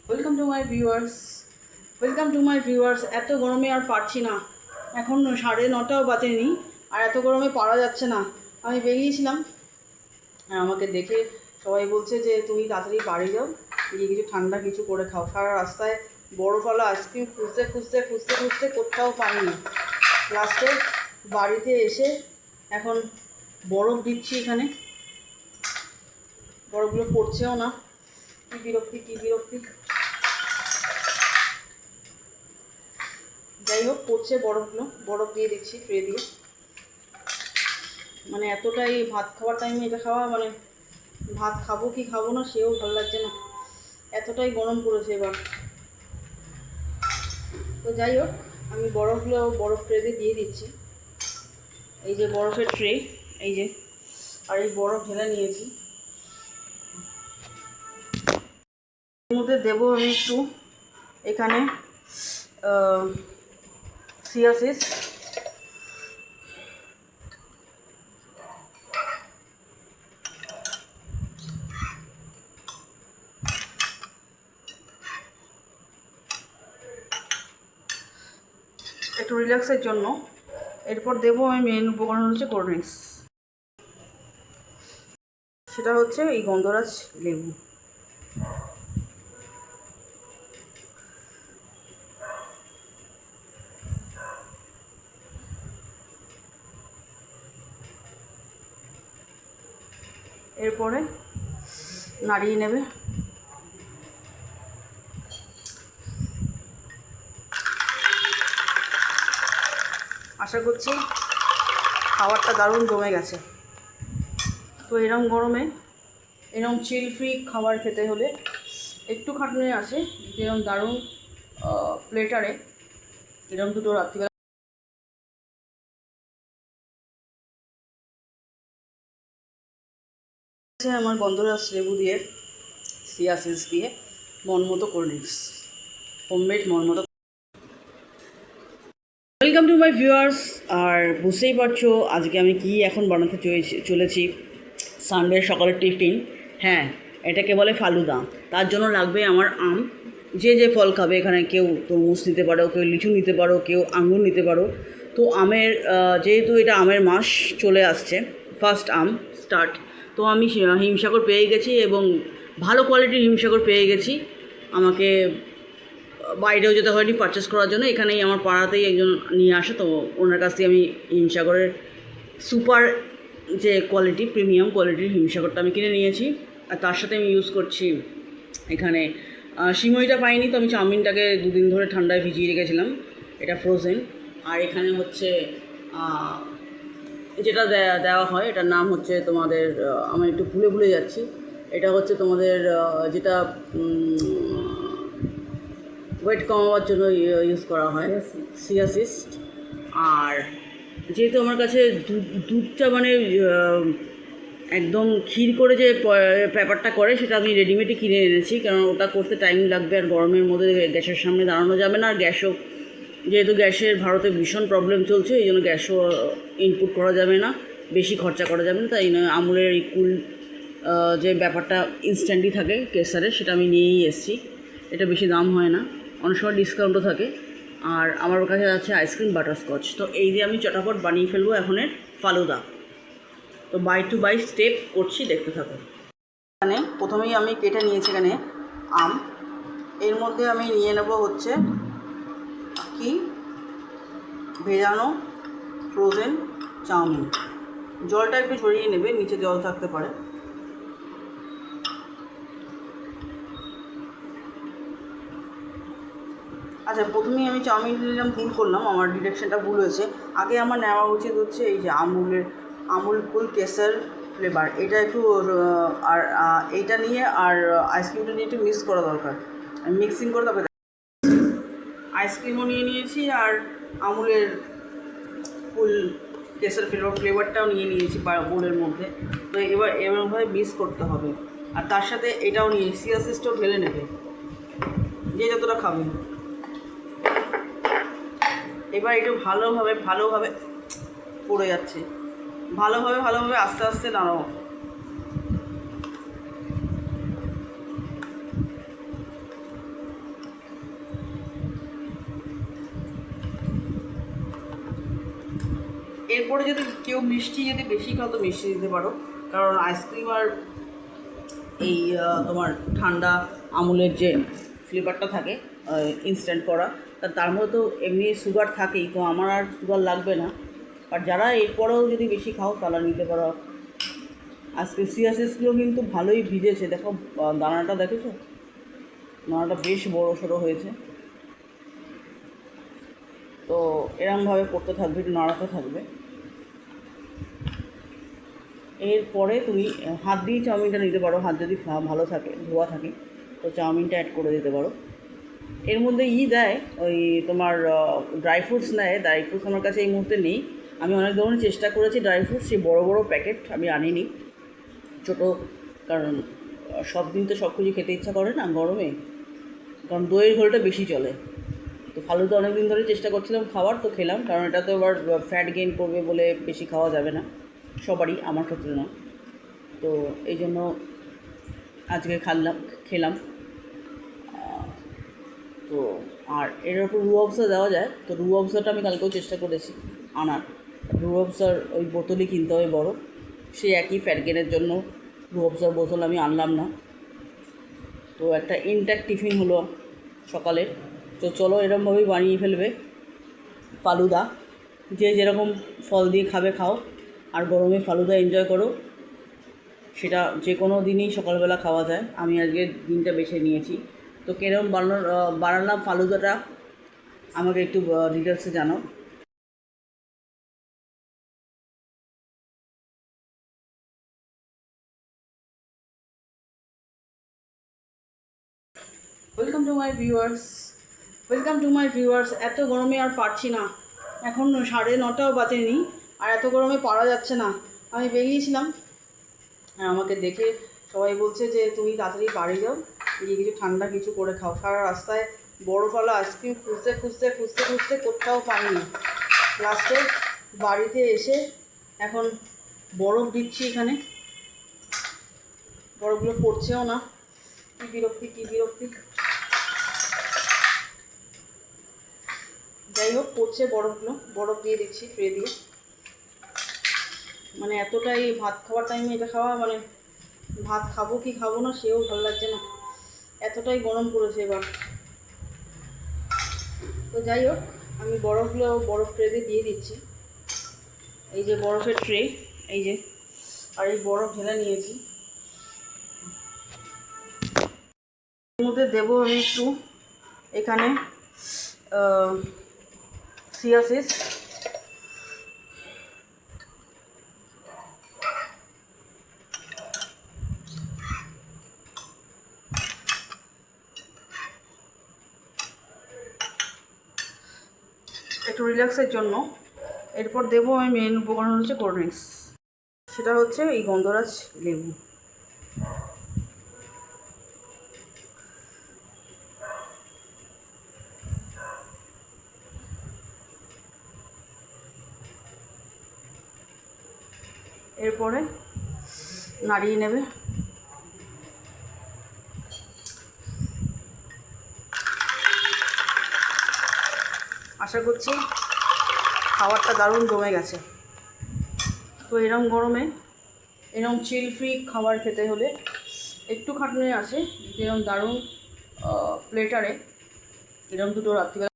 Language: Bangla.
ওয়েলকাম টু মাই ভিউয়ার্স এত গরমে আর পারছি না। এখন 9:30ও বাজেনি, আর এত গরমে পারা যাচ্ছে না। আমি বেরিয়েছিলাম, আর আমাকে দেখে সবাই বলছে যে তুমি তাড়াতাড়ি বাড়ি যাও, গিয়ে কিছু ঠান্ডা কিছু করে খাও। সারা রাস্তায় বরফওয়ালা আইসক্রিম খুঁজতে খুঁজতে খুঁজতে খুঁজতে কোথাও পাইনি। লাস্টে বাড়িতে এসে এখন বরফ দিচ্ছি, এখানে বরফগুলো পড়ছেও না। কী বিরক্তি। যাই হোক, পড়ছে বরফগুলো, বরফ দিয়ে দিচ্ছি ট্রে দিয়ে। মানে এতটাই ভাত খাওয়ার টাইমে এটা খাওয়া, মানে ভাত খাবো কি খাবো না সেও ভালো লাগছে না, এতটাই গরম পড়েছে এবার। তো যাই হোক, আমি বরফগুলো বরফ ট্রেতে দিয়ে দিচ্ছি। এই যে বরফের ট্রে, এই যে, আর এই বরফ ঢেলে নিয়েছি। এর মধ্যে দেবো আমি একটু এখানে চিয়া সিডস, একটু রিল্যাক্সের জন্য। এরপর দেবো আমি মেন উপকরণ হচ্ছে কোল্ড ড্রিঙ্কস, সেটা হচ্ছে এই গন্ধরাজ লেবু। এরপরে নাড়িয়ে নেবে। আশা করছি খাবারটা দারুণ জমে গেছে। তো এরম গরমে এরম চিল ফ্রি খাবার খেতে হলে একটু খাটুনি আছে। যেরকম দারুণ প্লেটারে এরকম দুটো রাত্রিবেলা আমার গন্ধরাজ লেবু দিয়ে, চিয়া সিডস দিয়ে মন মতো কোল্ড ড্রিঙ্কস, হোমমেড মন মতো। Welcome to my viewers. আর বুঝতেই পারছো আজকে আমি কি এখন বানাতে চলেছি। সানডে সকালের টিফিন। হ্যাঁ, এটাকে বলে ফালুদা। তার জন্য লাগবে আমার আম। যে যে ফল খাবে, এখানে কেউ তরমুজ নিতে পারো, কেউ লিচু নিতে পারো, কেউ আঙুর নিতে পারো। তো আমের যেহেতু এটা আমের মাস চলে আসছে, ফার্স্ট আম স্টার্ট, তো আমি হিমসাগর পেয়ে গেছি, এবং ভালো কোয়ালিটির হিমসাগর পেয়ে গেছি। আমাকে বাইরেও যেতে হয়নি পারচেস করার জন্য, এখানেই আমার পাড়াতেই একজন নিয়ে আসে, তো ওনার কাছ থেকে আমি হিমসাগরের সুপার যে কোয়ালিটি, প্রিমিয়াম কোয়ালিটির হিমসাগরটা আমি কিনে নিয়েছি। আর তার সাথে আমি ইউজ করছি এখানে সিমইটা পাইনি, তো আমি চাউমিনটাকে 2 দিন ধরে ঠান্ডায় ভিজিয়ে রেখেছিলাম, এটা ফ্রোজেন। আর এখানে হচ্ছে যেটা দেওয়া হয়, এটার নাম হচ্ছে তোমাদের, আমি একটু ভুলে যাচ্ছি, এটা হচ্ছে তোমাদের যেটা ওয়েট কমাবার জন্য ইউজ করা হয়, চিয়া সিডস। আর যেহেতু আমার কাছে দুধটা মানে একদম ক্ষীর করে যে ব্যাপারটা করে, সেটা আমি রেডিমেডই কিনে এনেছি, কারণ ওটা করতে টাইম লাগবে, আর গরমের মধ্যে গ্যাসের সামনে দাঁড়ানো যাবে না। আর গ্যাসও, যেহেতু গ্যাসের ভারতে ভীষণ প্রবলেম চলছে, এই জন্য গ্যাসও ইনপুট করা যাবে না, বেশি খরচা করা যাবে না। তাই আমুলের এই কুল যে ব্যাপারটা ইনস্ট্যান্টলি থাকে কেসারে, সেটা আমি নিয়েই এসেছি। এটা বেশি দাম হয় না, অনেক সময় ডিসকাউন্টও থাকে। আর আমার কাছে আছে আইসক্রিম বাটারস্কচ। তো এই দিয়ে আমি চটাপট বানিয়ে ফেলবো এখনের ফালুদা। তো বাই টু বাই স্টেপ করছি, দেখতে থাকো। এখানে প্রথমেই আমি কেটে নিয়েছি এখানে আম। এর মধ্যে আমি নিয়ে নেব হচ্ছে কি, ভেজানো ফ্রোজেন চাউমিন। জলটা একটু ঝরিয়ে নেবে, নিচে জল থাকতে পারে। আচ্ছা, প্রথমেই আমি চাউমিন নিলাম, ভুল করলাম, আমার ডিরেকশনটা ভুল হয়েছে। আগে আমার নেওয়া উচিত হচ্ছে এই যে আমুল কুল কেসার ফ্লেভার, এটা একটু, আর এইটা নিয়ে আর আইসক্রিমটা নিয়ে একটু মিক্স করা দরকার, মিক্সিং করে তবে। আইসক্রিমও নিয়ে নিয়েছি, আর আমুলের কুল কেসার ফ্লেভারটাও নিয়ে নিয়েছি বোলের মধ্যে। তো এবার এরকমভাবে মিক্স করতে হবে। আর তার সাথে এটাও নিয়ে চিয়া সিডসটাও ঢেলে নেবে, যে যতটা খাবে। এবার একটু ভালোভাবে পড়ে যাচ্ছে, ভালোভাবে আস্তে আস্তে নাড়াও। এরপরে যদি কেউ মিষ্টি যদি বেশি খাও তো মিষ্টি দিতে পারো, কারণ আইসক্রিম আর এই তোমার ঠান্ডা আমুলের যে ফ্লেভারটা থাকে ইনস্ট্যান্ট করা, তার মধ্যে তো এমনি সুগার থাকেই, তো আমার আর সুগার লাগবে না। আর যারা এরপরেও যদি বেশি খাও তারা নিতে পারো। আজকে সিয়াসিসগুলো কিন্তু ভালোই ভিজেছে, দেখো দানাটা দেখেছো, দানাটা বেশ বড়ো সড়ো হয়েছে। তো এরমভাবে করতে থাকবে, একটু নাড়াতে থাকবে। এরপরে তুমি হাত দিয়ে চাউমিনটা নিতে পারো, হাত যদি ভালো থাকে, ধোয়া থাকে, তো চাউমিনটা অ্যাড করে দিতে পারো। এর মধ্যে দেয় ওই তোমার ড্রাই ফ্রুটস নেয়, ড্রাই ফ্রুটস আমার কাছে এই মুহূর্তে নেই। আমি অনেক ধরনের চেষ্টা করেছি ড্রাই ফ্রুটস, সেই বড়ো বড়ো প্যাকেট আমি আনিনি, ছোটো, কারণ সব দিন তো সব কিছু খেতে ইচ্ছা করে না গরমে, কারণ দইয়ের ঘোলটা বেশি চলে। তো ফালুদা অনেক দিন ধরে চেষ্টা করছিলাম খাওয়ার, তো খেলাম, কারণ এটা তো আবার ফ্যাট গেইন করবে বলে বেশি খাওয়া যাবে না সবারই, আমার ক্ষেত্রে না। তো এই জন্য আজকে খেলাম। তো আর এর ওপর রুয়াবসা দেওয়া যায়, তো রুয়াবসাটা আমি কালকেও চেষ্টা করেছি আনার। রুয়াবসার ওই বোতলই কিনতে হয় বড়, সেই একই ফ্যাট গেইনের জন্য রুয়াবসার বোতল আমি আনলাম না। তো একটা ইনট্যাক্ট টিফিন হলো সকালের। তো চলো এরকমভাবেই বানিয়ে ফেলবে ফালুদা, যে যেরকম ফল দিয়ে খাবে খাও, আর গরমে ফালুদা এনজয় করো। সেটা যে কোনো দিনই সকালবেলা খাওয়া যায়, আমি আজকে দিনটা বেছে নিয়েছি। তো কিরকম বানালাম ফালুদাটা আমাকে একটু ডিটেলসে জানাও। Welcome to my viewers. এত গরমে আর পারছি না, এখন 9:30ও বাজেনি, আর এত গরমে পারা যাচ্ছে না। আমি বেরিয়েছিলাম, আর আমাকে দেখে সবাই বলছে যে তুমি তাড়াতাড়ি বাড়ি যাও, গিয়ে কিছু ঠান্ডা কিছু করে খাও। সারা রাস্তায় বরফওয়ালা আইসক্রিম খুঁজতে কোথাও পাইনি। লাস্টে বাড়িতে এসে এখন বরফ দিচ্ছি, এখানে বরফগুলো পড়ছেও না, কী বিরক্তি। যাই হোক, পড়ছে বরফগুলো, বরফ দিয়ে দিচ্ছি ট্রে দিয়ে। মানে এতটাই ভাত খাওয়ার টাইমে এটা খাওয়া, মানে ভাত খাবো কি খাবো না সেও ভালো লাগছে না, এতটাই গরম পড়েছে এবার। তো যাই হোক, আমি বরফগুলো বরফ ট্রেতে দিয়ে দিচ্ছি। এই যে বরফের ট্রে, এই যে, আর এই বরফ ঢেলে নিয়েছি। এর মধ্যে দেবো আমি একটু এখানে সিয়াসিস, একটু রিল্যাক্সের জন্য। এরপর দেবো আমি মেন উপকরণ হচ্ছে কোল্ড ড্রিঙ্কস, সেটা হচ্ছে এই গন্ধরাজ লেবু। এরপরে নাড়িয়ে নেবে। আশা করছি খাবারটা দারুণ জমে গেছে। তো এরম গরমে এরম চিল ফ্রি খাবার খেতে হলে একটু খাটুনি আছে, এরম দারুণ প্লেটারে এরম দুটো রাত্রিবেলা